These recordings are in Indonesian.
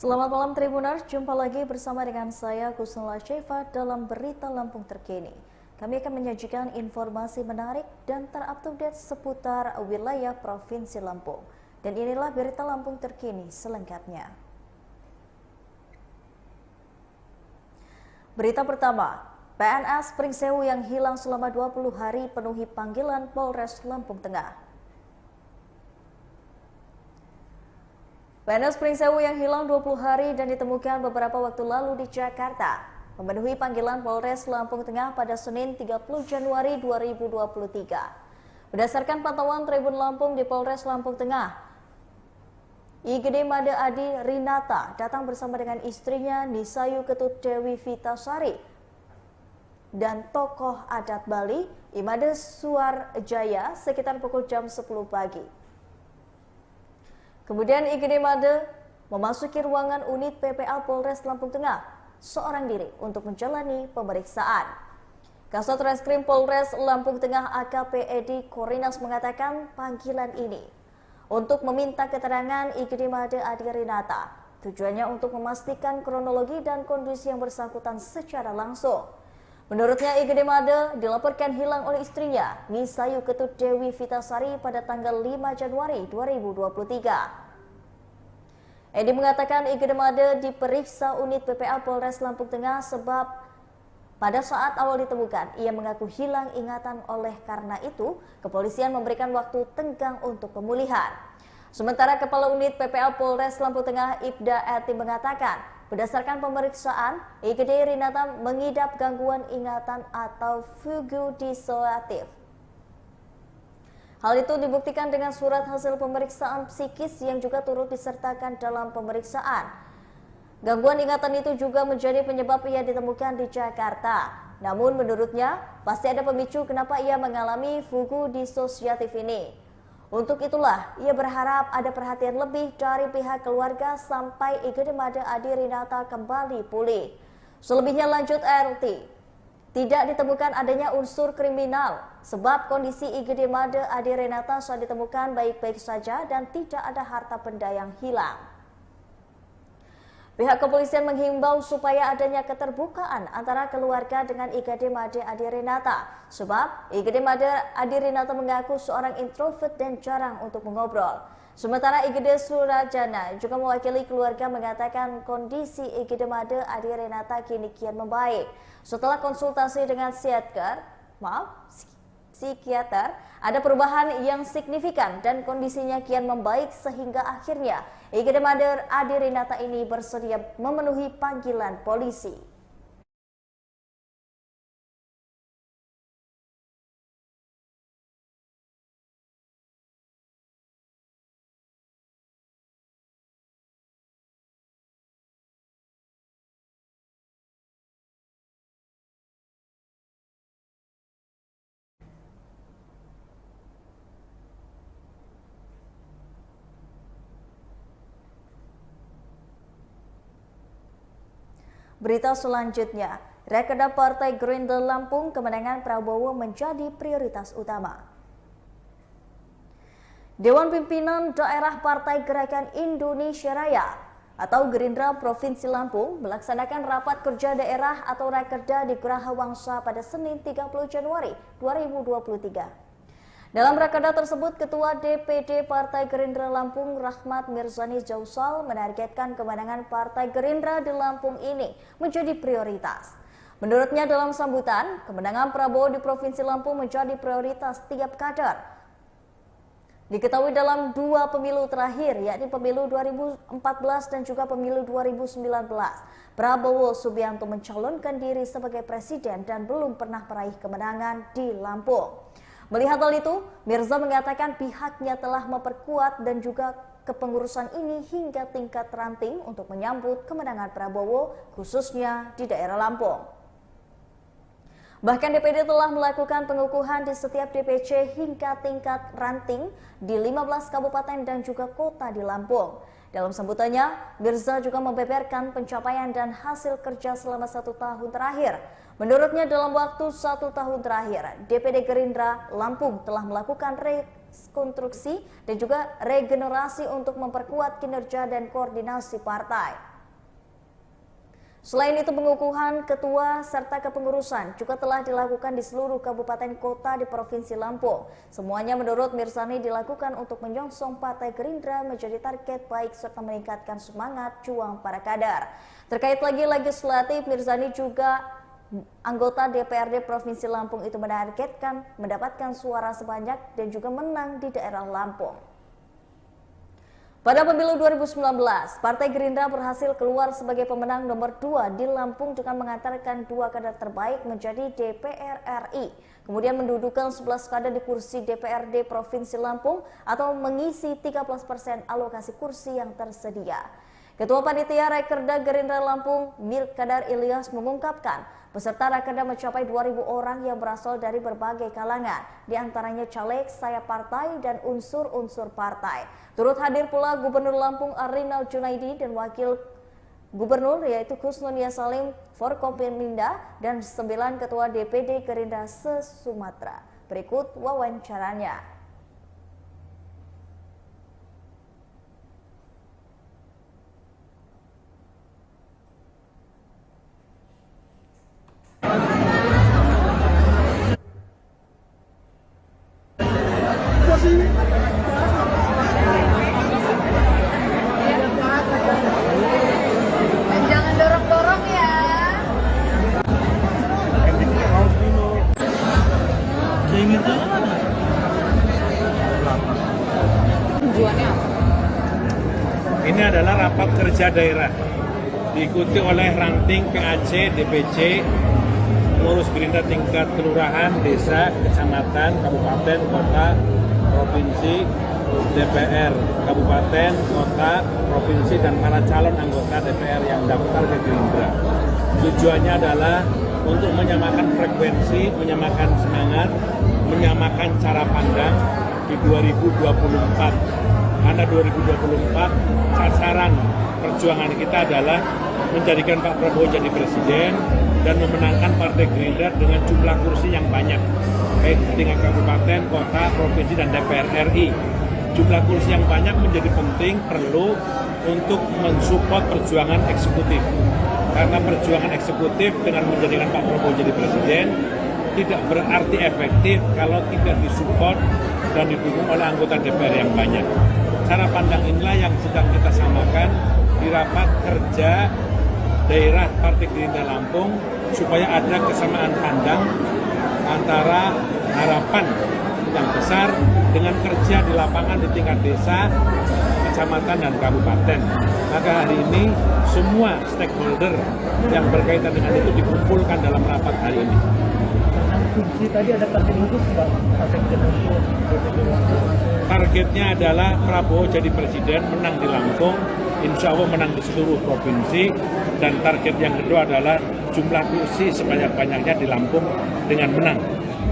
Selamat malam Tribuners, jumpa lagi bersama dengan saya Kusnula Syifa dalam Berita Lampung Terkini. Kami akan menyajikan informasi menarik dan terupdate seputar wilayah Provinsi Lampung. Dan inilah Berita Lampung Terkini selengkapnya. Berita pertama, PNS Pringsewu yang hilang selama 20 hari penuhi panggilan Polres Lampung Tengah. PNS Pringsewu yang hilang 20 hari dan ditemukan beberapa waktu lalu di Jakarta memenuhi panggilan Polres Lampung Tengah pada Senin 30 Januari 2023. Berdasarkan pantauan Tribun Lampung di Polres Lampung Tengah, IGD Made Adi Rinata datang bersama dengan istrinya Nisayu Ketut Dewi Vitasari dan tokoh adat Bali Imade Suarjaya sekitar pukul jam 10 pagi. Kemudian IGD Made memasuki ruangan unit PPA Polres Lampung Tengah seorang diri untuk menjalani pemeriksaan. Kasat Reskrim Polres Lampung Tengah AKP Edi Korinas mengatakan panggilan ini untuk meminta keterangan IGD Made Adi Rinata. Tujuannya untuk memastikan kronologi dan kondisi yang bersangkutan secara langsung. Menurutnya, IGD Made dilaporkan hilang oleh istrinya, Nisayu Ketut Dewi Vitasari pada tanggal 5 Januari 2023. Edi mengatakan IGD Made diperiksa unit PPA Polres Lampung Tengah sebab pada saat awal ditemukan, ia mengaku hilang ingatan. Oleh karena itu, kepolisian memberikan waktu tenggang untuk pemulihan. Sementara Kepala Unit PPA Polres Lampung Tengah Ibda Eti mengatakan, berdasarkan pemeriksaan, IGD Rinata mengidap gangguan ingatan atau fugu disociatif. Hal itu dibuktikan dengan surat hasil pemeriksaan psikis yang juga turut disertakan dalam pemeriksaan. Gangguan ingatan itu juga menjadi penyebab ia ditemukan di Jakarta. Namun menurutnya, pasti ada pemicu kenapa ia mengalami fugu disociatif ini. Untuk itulah, ia berharap ada perhatian lebih dari pihak keluarga sampai IGD Made Adi Rinata kembali pulih. Selebihnya lanjut RT, tidak ditemukan adanya unsur kriminal sebab kondisi IGD Made Adi Rinata saat ditemukan baik-baik saja dan tidak ada harta benda yang hilang. Pihak kepolisian menghimbau supaya adanya keterbukaan antara keluarga dengan IGD Made Adi Rinata. Sebab IGD Made Adi Rinata mengaku seorang introvert dan jarang untuk mengobrol. Sementara IGD Surajana juga mewakili keluarga mengatakan kondisi IGD Made Adi Rinata kini kian membaik. Setelah konsultasi dengan psikiater, ada perubahan yang signifikan dan kondisinya kian membaik sehingga akhirnya IGD Made Adi Rinata ini bersedia memenuhi panggilan polisi. Berita selanjutnya, Rakerda Partai Gerindra Lampung kemenangan Prabowo menjadi prioritas utama. Dewan Pimpinan Daerah Partai Gerakan Indonesia Raya atau Gerindra Provinsi Lampung melaksanakan rapat kerja daerah atau Rakerda di Geraha Wangsa pada Senin 30 Januari 2023. Dalam rakerda tersebut, Ketua DPD Partai Gerindra Lampung Rahmat Mirzani Jausal menargetkan kemenangan Partai Gerindra di Lampung ini menjadi prioritas. Menurutnya dalam sambutan, kemenangan Prabowo di Provinsi Lampung menjadi prioritas tiap kader. Diketahui dalam dua pemilu terakhir, yakni pemilu 2014 dan juga pemilu 2019, Prabowo Subianto mencalonkan diri sebagai presiden dan belum pernah meraih kemenangan di Lampung. Melihat hal itu, Mirza mengatakan pihaknya telah memperkuat dan juga kepengurusan ini hingga tingkat ranting untuk menyambut kemenangan Prabowo khususnya di daerah Lampung. Bahkan DPD telah melakukan pengukuhan di setiap DPC hingga tingkat ranting di 15 kabupaten dan juga kota di Lampung. Dalam sambutannya, Mirza juga membeberkan pencapaian dan hasil kerja selama 1 tahun terakhir. Menurutnya dalam waktu 1 tahun terakhir, DPD Gerindra Lampung telah melakukan rekonstruksi dan juga regenerasi untuk memperkuat kinerja dan koordinasi partai. Selain itu, pengukuhan ketua serta kepengurusan juga telah dilakukan di seluruh kabupaten kota di Provinsi Lampung. Semuanya menurut Mirzani dilakukan untuk menyongsong Partai Gerindra menjadi target baik serta meningkatkan semangat juang para kader. Terkait lagi legislatif, Mirzani juga anggota DPRD Provinsi Lampung itu menargetkan mendapatkan suara sebanyak dan juga menang di daerah Lampung. Pada pemilu 2019, Partai Gerindra berhasil keluar sebagai pemenang nomor 2 di Lampung dengan mengantarkan 2 kader terbaik menjadi DPR RI. Kemudian mendudukan 11 kader di kursi DPRD Provinsi Lampung atau mengisi 13% alokasi kursi yang tersedia. Ketua Panitia Rakerda Gerindra Lampung, Mirkadar Ilyas mengungkapkan, peserta Rakerda mencapai 2.000 orang yang berasal dari berbagai kalangan, diantaranya caleg, sayap partai, dan unsur-unsur partai. Turut hadir pula Gubernur Lampung Arinal Junaidi dan Wakil Gubernur yaitu Kusnunia Salim Forkopimda dan 9 Ketua DPD Gerindra se-Sumatera. Berikut wawancaranya. Jangan dorong-dorong ya. Tujuannya apa? Ini adalah rapat kerja daerah, diikuti oleh ranting PAC, DPC, pengurus Gerindra tingkat kelurahan, desa, kecamatan, kabupaten, kota, provinsi, DPR, kabupaten, kota, provinsi, dan para calon anggota DPR yang daftar ke Gerindra. Tujuannya adalah untuk menyamakan frekuensi, menyamakan semangat, menyamakan cara pandang di 2024. Karena 2024 sasaran perjuangan kita adalah menjadikan Pak Prabowo jadi presiden dan memenangkan Partai Gerindra dengan jumlah kursi yang banyak, baik di tingkat kabupaten, kota, provinsi, dan DPR RI. Jumlah kursi yang banyak menjadi penting, perlu untuk mensupport perjuangan eksekutif. Karena perjuangan eksekutif dengan menjadikan Pak Prabowo jadi presiden tidak berarti efektif kalau tidak disupport dan didukung oleh anggota DPR yang banyak. Cara pandang inilah yang sedang kita samakan di rapat kerja daerah Partai Gerindra Lampung supaya ada kesamaan pandang antara harapan yang besar dengan kerja di lapangan di tingkat desa, kecamatan, dan kabupaten. Maka hari ini semua stakeholder yang berkaitan dengan itu dikumpulkan dalam rapat hari ini. Kunci tadi ada target khusus Pak. Targetnya adalah Prabowo jadi presiden, menang di Lampung, insya Allah menang di seluruh provinsi, dan target yang kedua adalah jumlah kursi sebanyak-banyaknya di Lampung dengan menang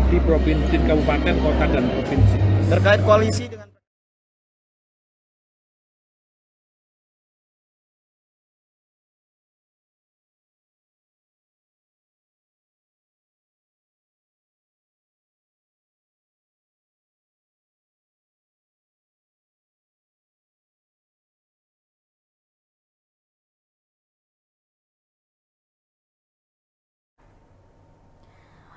di provinsi, kabupaten, kota, dan provinsi. Terkait koalisi dengan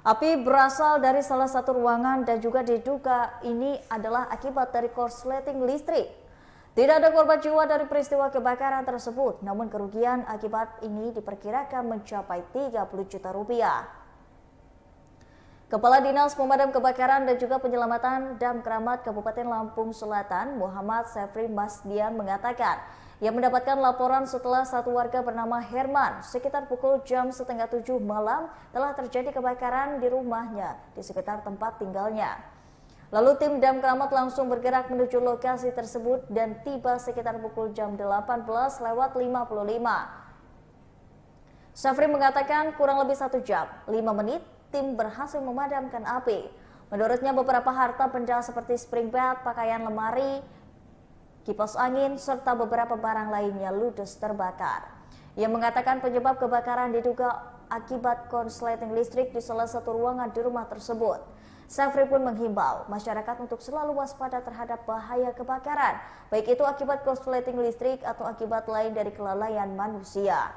Api berasal dari salah satu ruangan dan juga diduga ini adalah akibat dari korsleting listrik. Tidak ada korban jiwa dari peristiwa kebakaran tersebut, namun kerugian akibat ini diperkirakan mencapai 30 juta rupiah. Kepala Dinas Pemadam Kebakaran dan juga Penyelamatan Damkaramat Kabupaten Lampung Selatan, Muhammad Sefri Masdian mengatakan, ia mendapatkan laporan setelah satu warga bernama Herman sekitar pukul jam setengah 7 malam telah terjadi kebakaran di rumahnya di sekitar tempat tinggalnya. Lalu tim Damkaramat langsung bergerak menuju lokasi tersebut dan tiba sekitar pukul jam 18:55. Sefri mengatakan kurang lebih 1 jam, 5 menit tim berhasil memadamkan api. Menurutnya beberapa harta benda seperti spring bed, pakaian lemari, kipas angin, serta beberapa barang lainnya ludes terbakar. Ia mengatakan penyebab kebakaran diduga akibat korsleting listrik di salah satu ruangan di rumah tersebut. Sefri pun menghimbau masyarakat untuk selalu waspada terhadap bahaya kebakaran, baik itu akibat korsleting listrik atau akibat lain dari kelalaian manusia.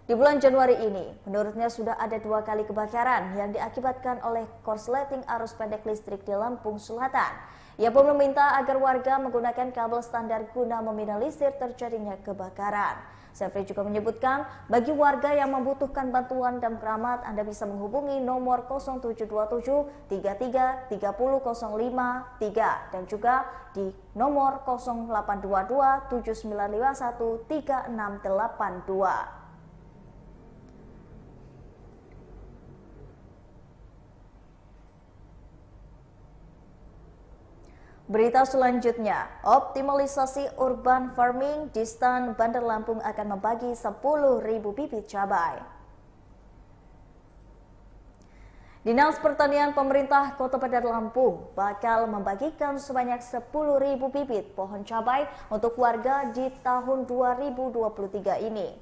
Di bulan Januari ini, menurutnya sudah ada 2 kali kebakaran yang diakibatkan oleh korsleting arus pendek listrik di Lampung Selatan. Ia pun meminta agar warga menggunakan kabel standar guna meminimalisir terjadinya kebakaran. Sefri juga menyebutkan, bagi warga yang membutuhkan bantuan dan keramat, Anda bisa menghubungi nomor 0727 33 30 053 dan juga di nomor 0822 7951 3682. Berita selanjutnya, optimalisasi urban farming di Stan Bandar Lampung akan membagi 10.000 bibit cabai. Dinas Pertanian Pemerintah Kota Bandar Lampung bakal membagikan sebanyak 10.000 bibit pohon cabai untuk warga di tahun 2023 ini.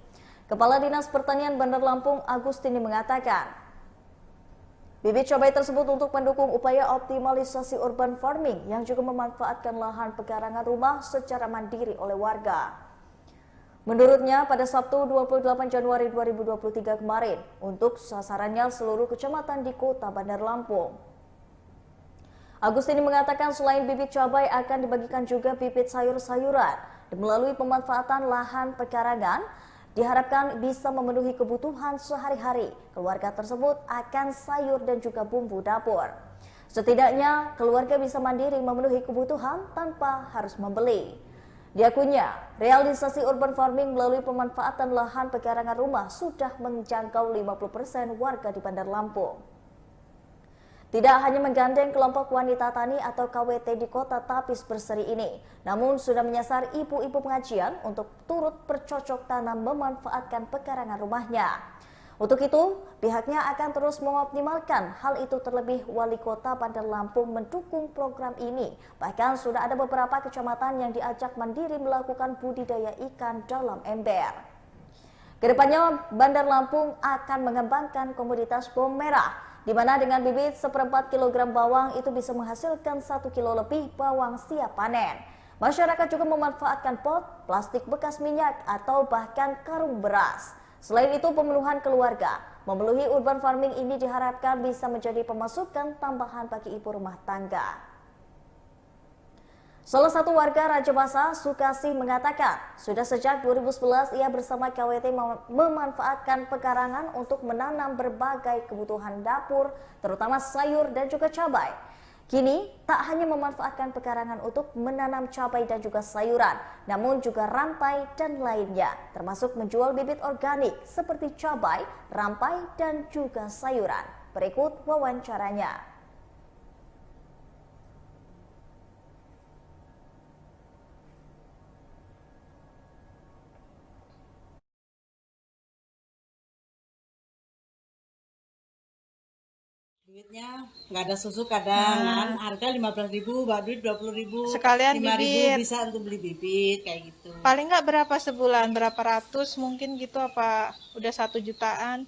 Kepala Dinas Pertanian Bandar Lampung Agustini mengatakan, bibit cabai tersebut untuk mendukung upaya optimalisasi urban farming yang juga memanfaatkan lahan pekarangan rumah secara mandiri oleh warga. Menurutnya, pada Sabtu 28 Januari 2023 kemarin, untuk sasarannya seluruh kecamatan di Kota Bandar Lampung. Agustini mengatakan selain bibit cabai akan dibagikan juga bibit sayur-sayuran dan melalui pemanfaatan lahan pekarangan, diharapkan bisa memenuhi kebutuhan sehari-hari. Keluarga tersebut akan sayur dan juga bumbu dapur. Setidaknya, keluarga bisa mandiri memenuhi kebutuhan tanpa harus membeli. Diakunya, realisasi urban farming melalui pemanfaatan lahan pekarangan rumah sudah menjangkau 50% warga di Bandar Lampung. Tidak hanya menggandeng kelompok wanita tani atau KWT di kota Tapis Berseri ini, namun sudah menyasar ibu-ibu pengajian untuk turut bercocok tanam memanfaatkan pekarangan rumahnya. Untuk itu, pihaknya akan terus mengoptimalkan hal itu, terlebih Wali Kota Bandar Lampung mendukung program ini. Bahkan sudah ada beberapa kecamatan yang diajak mandiri melakukan budidaya ikan dalam ember. Kedepannya, Bandar Lampung akan mengembangkan komoditas bawang merah, di mana dengan bibit 1/4 kilogram bawang itu bisa menghasilkan 1 kilo lebih bawang siap panen. Masyarakat juga memanfaatkan pot, plastik bekas minyak, atau bahkan karung beras. Selain itu, pemenuhan keluarga memenuhi urban farming ini diharapkan bisa menjadi pemasukan tambahan bagi ibu rumah tangga. Salah satu warga Rajabasa, Sukasih mengatakan, sudah sejak 2011 ia bersama KWT memanfaatkan pekarangan untuk menanam berbagai kebutuhan dapur, terutama sayur dan juga cabai. Kini, tak hanya memanfaatkan pekarangan untuk menanam cabai dan juga sayuran, namun juga rampai dan lainnya, termasuk menjual bibit organik seperti cabai, rampai, dan juga sayuran. Berikut wawancaranya. Duitnya nggak ada susu kadang kan, harga 15.000, mbak duit 20.000, sekalian 5.000 bibit. bisa untuk beli bibit kayak gitu. Paling nggak berapa sebulan, berapa ratus mungkin gitu, apa udah 1 jutaan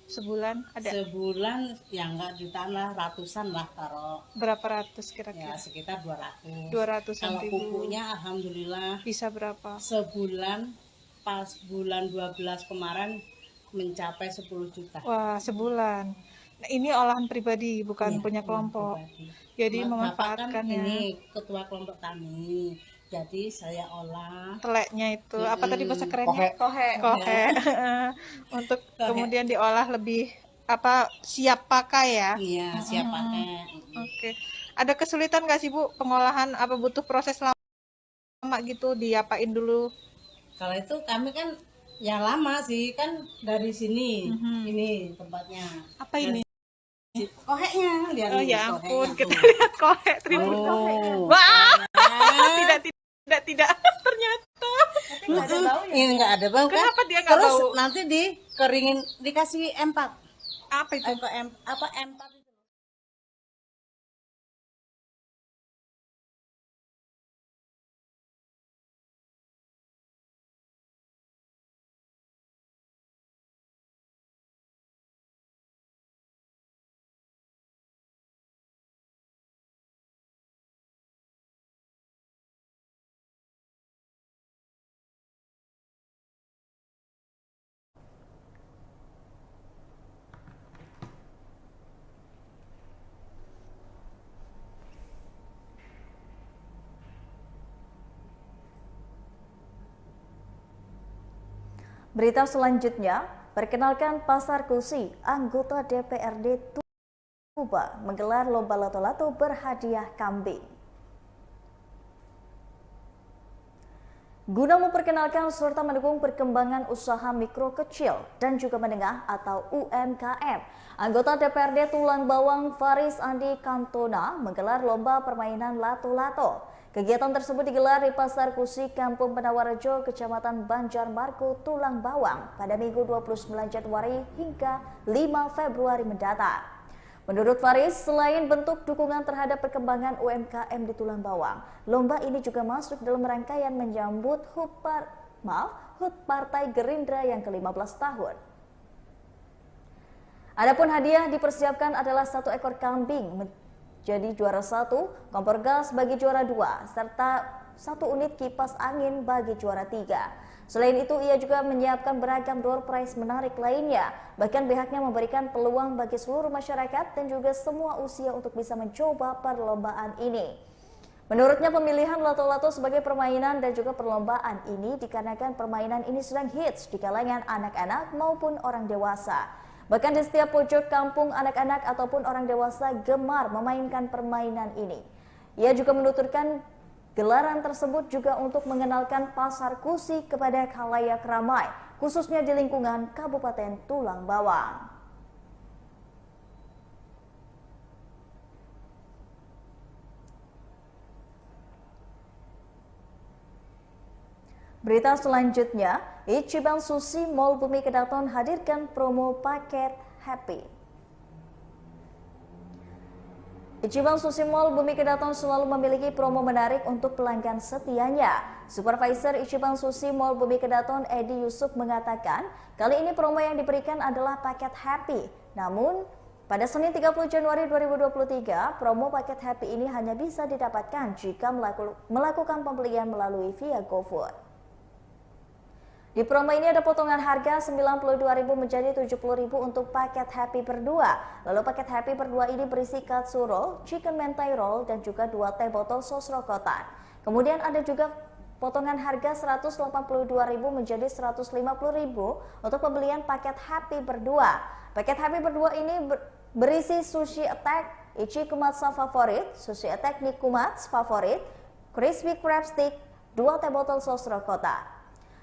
sebulan ada? Sebulan ya nggak jutaan lah, ratusan lah taruh. Berapa ratus Ya kira-kira? sekitar 200. 200-an Kalau ribu. pupuknya alhamdulillah Bisa berapa? sebulan pas bulan 12 kemarin mencapai 10 juta. Wah, sebulan. Nah, ini olahan pribadi, bukan Iya, punya olahan kelompok. pribadi. Jadi Bapak kan memanfaatkannya. ini ketua kelompok tani, jadi saya olah Teleknya itu, apa tadi bahasa kerennya? Kohe. Untuk Kohe. kemudian diolah lebih apa, siap pakai ya? Iya, siap pakai. Oke. Ada kesulitan nggak sih Bu pengolahan, apa butuh proses lama gitu, diapain dulu? Kalau itu kami kan ya lama sih, kan dari sini, ini tempatnya. Apa ini? Koheknya, lihat Oh nih, ya ampun, koheknya kita tuh. lihat kohe, tribun kohe. Oh. Wah, Kohek. tidak, ternyata. Ini nggak ada bau kan? Kenapa dia nggak Terus bau? nanti dikeringin, dikasih empat. Apa itu? Empat itu. Berita selanjutnya, perkenalkan Pasar Kusi, anggota DPRD Tuba menggelar lomba lato-lato berhadiah kambing. Guna memperkenalkan serta mendukung perkembangan usaha mikro kecil dan juga menengah atau UMKM, anggota DPRD Tulang Bawang Faris Andi Kantona menggelar lomba permainan lato-lato. Kegiatan tersebut digelar di Pasar Kusi, Kampung Penawarejo, Kecamatan Banjarmargo, Tulang Bawang pada Minggu 29 Januari hingga 5 Februari mendatang. Menurut Faris, selain bentuk dukungan terhadap perkembangan UMKM di Tulang Bawang, lomba ini juga masuk dalam rangkaian menyambut HUT Partai Gerindra yang ke-15 tahun. Adapun hadiah dipersiapkan adalah 1 ekor kambing jadi juara 1, kompor gas bagi juara 2, serta 1 unit kipas angin bagi juara 3. Selain itu, ia juga menyiapkan beragam door prize menarik lainnya. Bahkan pihaknya memberikan peluang bagi seluruh masyarakat dan juga semua usia untuk bisa mencoba perlombaan ini. Menurutnya, pemilihan lato-lato sebagai permainan dan juga perlombaan ini dikarenakan permainan ini sedang hits di kalangan anak-anak maupun orang dewasa. Bahkan di setiap pojok kampung, anak-anak ataupun orang dewasa gemar memainkan permainan ini. Ia juga menuturkan gelaran tersebut juga untuk mengenalkan Pasar Kusi kepada khalayak ramai, khususnya di lingkungan Kabupaten Tulang Bawang. Berita selanjutnya, Ichiban Sushi Mall Bumi Kedaton hadirkan promo paket Happy. Ichiban Sushi Mall Bumi Kedaton selalu memiliki promo menarik untuk pelanggan setianya. Supervisor Ichiban Sushi Mall Bumi Kedaton Edi Yusuf mengatakan, kali ini promo yang diberikan adalah paket Happy. Namun, pada Senin 30 Januari 2023, promo paket Happy ini hanya bisa didapatkan jika melakukan pembelian melalui via GoFood. Di promo ini ada potongan harga 92.000 menjadi 70.000 untuk paket Happy berdua. Lalu paket Happy berdua ini berisi katsu roll, chicken mentai roll, dan juga 2 teh botol sos rokotan. Kemudian ada juga potongan harga 182.000 menjadi 150.000 untuk pembelian paket Happy berdua. Paket Happy berdua ini berisi sushi attack Ichikumatsu favorit, sushi attack Nikumatsu favorit, crispy crab stick, 2 teh botol sos rokotan.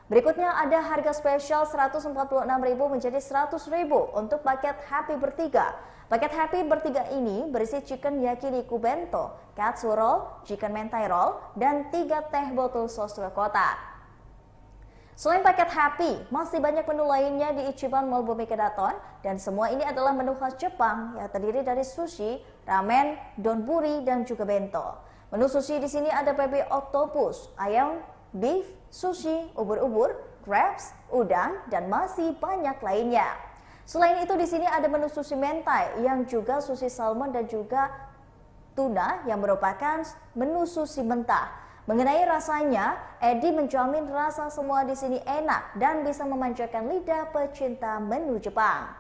Berikutnya ada harga spesial 146.000 menjadi 100.000 untuk paket Happy bertiga. Paket Happy bertiga ini berisi chicken yakiniku bento, katsu roll, chicken mentai roll, dan 3 teh botol sos ricotta. Selain paket Happy, masih banyak menu lainnya di Ichiban Mall Bumi Kedaton, dan semua ini adalah menu khas Jepang yang terdiri dari sushi, ramen, donburi, dan juga bento. Menu sushi di sini ada baby octopus, ayam, beef, sushi, ubur-ubur, crabs, udang, dan masih banyak lainnya. Selain itu di sini ada menu sushi mentai yang juga sushi salmon dan juga tuna yang merupakan menu sushi mentah. Mengenai rasanya, Edi menjamin rasa semua di sini enak dan bisa memanjakan lidah pecinta menu Jepang.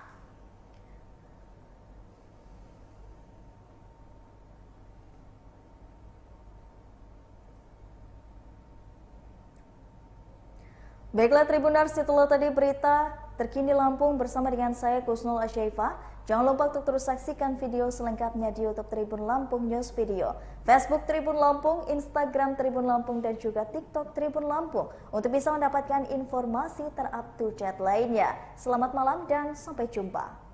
Baiklah Tribuners, itulah tadi berita terkini Lampung bersama dengan saya Kusnul Asyaifah. Jangan lupa untuk terus saksikan video selengkapnya di YouTube Tribun Lampung News Video, Facebook Tribun Lampung, Instagram Tribun Lampung, dan juga TikTok Tribun Lampung untuk bisa mendapatkan informasi terupdate lainnya. Selamat malam dan sampai jumpa.